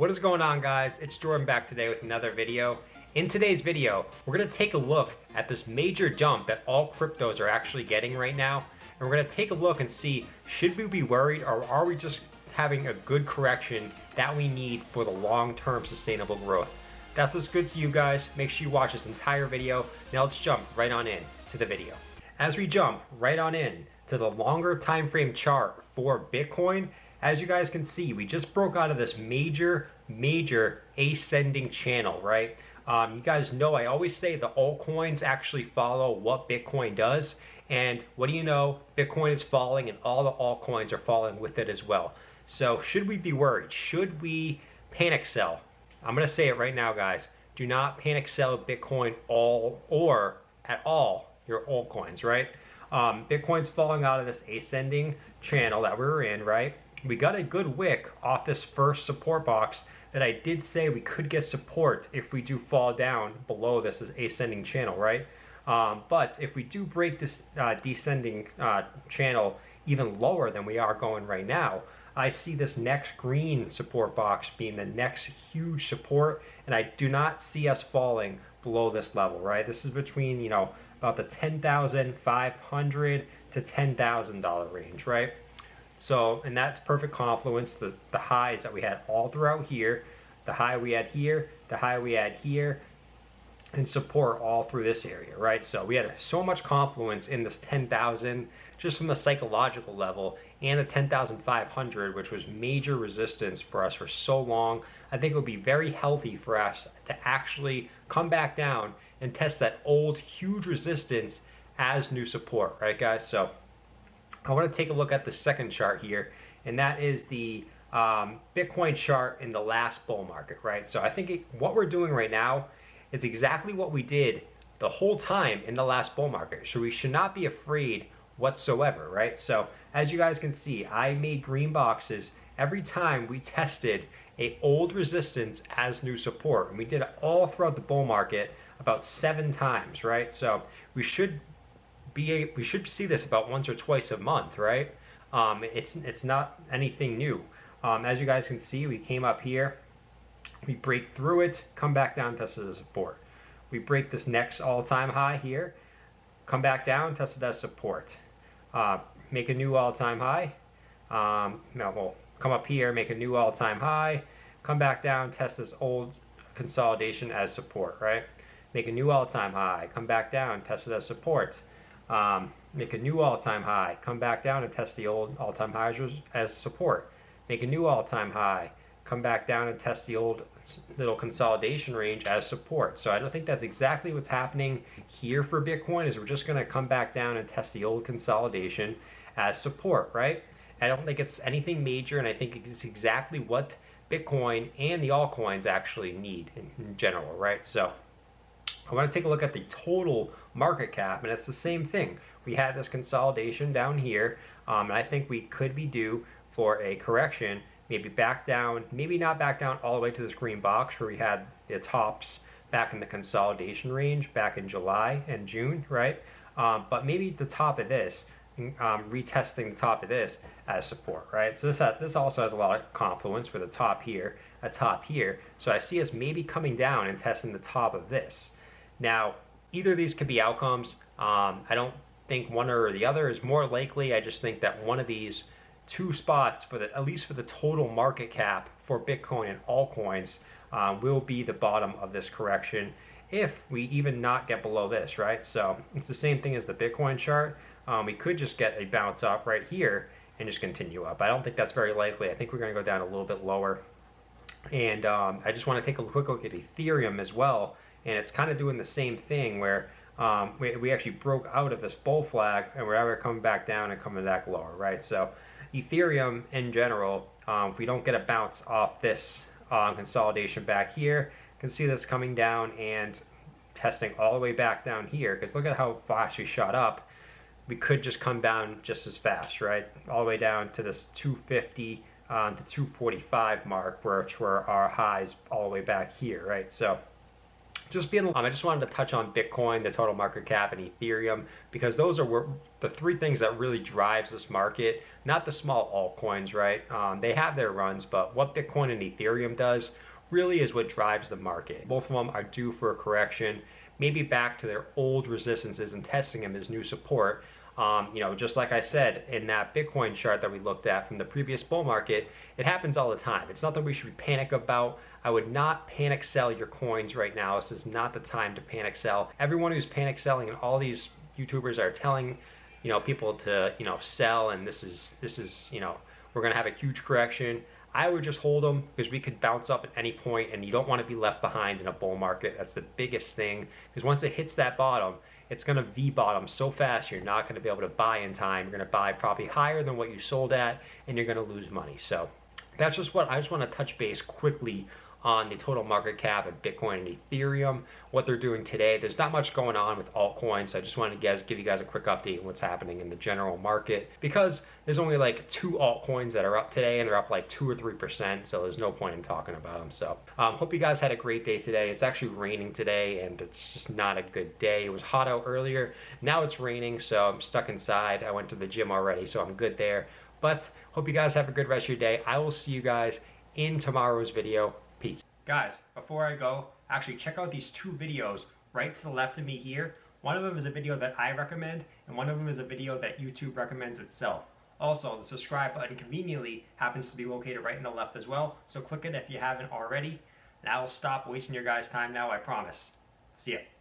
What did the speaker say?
What is going on, guys? It's Jordan back today with another video. In today's video, we're going to take a look at this major jump that all cryptos are actually getting right now. And we're going to take a look and see, should we be worried, or are we just having a good correction that we need for the long-term sustainable growth? That's what's good to you guys. Make sure you watch this entire video. Now let's jump right on in to the video. As we jump right on in to the longer time frame chart for Bitcoin, as you guys can see, we just broke out of this major ascending channel, right? You guys know I always say the altcoins actually follow what Bitcoin does. And what do you know? Bitcoin is falling and all the altcoins are falling with it as well. So should we be worried? Should we panic sell? I'm going to say it right now, guys. Do not panic sell Bitcoin or at all your altcoins, right? Bitcoin's falling out of this ascending channel that we were in, right? We got a good wick off this first support box that I did say we could get support if we do fall down below this ascending channel, right? But if we do break this descending channel even lower than we are going right now, I see this next green support box being the next huge support, and I do not see us falling below this level, right? This is between, about the $10,500 to $10,000 range, right? So, and that's perfect confluence, the highs that we had all throughout here, the high we had here, the high we had here, and support all through this area, right? So we had so much confluence in this 10,000 just from the psychological level, and the 10,500, which was major resistance for us for so long. I think it would be very healthy for us to actually come back down and test that old huge resistance as new support, right, guys? So I want to take a look at the second chart here, and that is the Bitcoin chart in the last bull market, right? So I think what we're doing right now is exactly what we did the whole time in the last bull market. So we should not be afraid whatsoever, right? So as you guys can see, I made green boxes every time we tested a old resistance as new support, and we did it all throughout the bull market about 7 times, right? So we should see this about once or twice a month, right? It's not anything new. As you guys can see, we came up here, we break through it, come back down, test it as support. We break this next all-time high here, come back down, test it as support. Make a new all-time high. We'll come up here, make a new all-time high, come back down, test this old consolidation as support, right? Make a new all-time high, come back down, test it as support. Make a new all-time high, come back down and test the old all-time highs as support. Make a new all-time high, come back down and test the old little consolidation range as support. So I don't think that's exactly what's happening here for Bitcoin, is we're just going to come back down and test the old consolidation as support, right? I don't think it's anything major, and I think it's exactly what Bitcoin and the altcoins actually need in general, right? So I want to take a look at the total market cap, and it's the same thing. We had this consolidation down here, and I think we could be due for a correction, maybe back down, maybe not back down all the way to this green box where we had the tops back in the consolidation range back in July and June, right? But maybe the top of this, retesting the top of this as support, right? So this also has a lot of confluence with a top here, a top here. So I see us maybe coming down and testing the top of this. Now, either of these could be outcomes. I don't think one or the other is more likely. I just think that one of these two spots, at least for the total market cap for Bitcoin and altcoins, will be the bottom of this correction if we even not get below this, right? So it's the same thing as the Bitcoin chart. We could just get a bounce up right here and just continue up. I don't think that's very likely. I think we're going to go down a little bit lower. And I just want to take a quick look at Ethereum as well. And it's kind of doing the same thing where we actually broke out of this bull flag, and we're ever coming back down and coming back lower, right? So Ethereum in general, if we don't get a bounce off this consolidation back here, you can see this coming down and testing all the way back down here, because look at how fast we shot up. We could just come down just as fast, right? All the way down to this 250 to 245 mark, which were our highs all the way back here, right? So I just wanted to touch on Bitcoin, the total market cap, and Ethereum, because those are the three things that really drives this market, not the small altcoins, right? They have their runs, but what Bitcoin and Ethereum does really is what drives the market. Both of them are due for a correction, maybe back to their old resistances and testing them as new support. Just like I said in that Bitcoin chart that we looked at from the previous bull market, it happens all the time. It's nothing we should panic about. I would not panic sell your coins right now. This is not the time to panic sell. Everyone who's panic selling, and all these YouTubers are telling, people to, sell, and this is, we're going to have a huge correction. I would just hold them because we could bounce up at any point, and you don't want to be left behind in a bull market. That's the biggest thing, because once it hits that bottom, it's going to V-bottom so fast you're not going to be able to buy in time. You're going to buy probably higher than what you sold at, and you're going to lose money. So that's just what I just want to touch base quickly on the total market cap of Bitcoin and Ethereum, what they're doing today. There's not much going on with altcoins, so I just wanted to give you guys a quick update on what's happening in the general market, because there's only like 2 altcoins that are up today, and they're up like 2 or 3%, so there's no point in talking about them. So hope you guys had a great day today. It's actually raining today, and it's just not a good day. It was hot out earlier. Now it's raining, so I'm stuck inside. I went to the gym already, so I'm good there. But hope you guys have a good rest of your day. I will see you guys in tomorrow's video. Peace. Guys, before I go, actually check out these 2 videos right to the left of me here. One of them is a video that I recommend, and one of them is a video that YouTube recommends itself. Also, the subscribe button conveniently happens to be located right in the left as well, so click it if you haven't already. And I will stop wasting your guys' time now, I promise. See ya.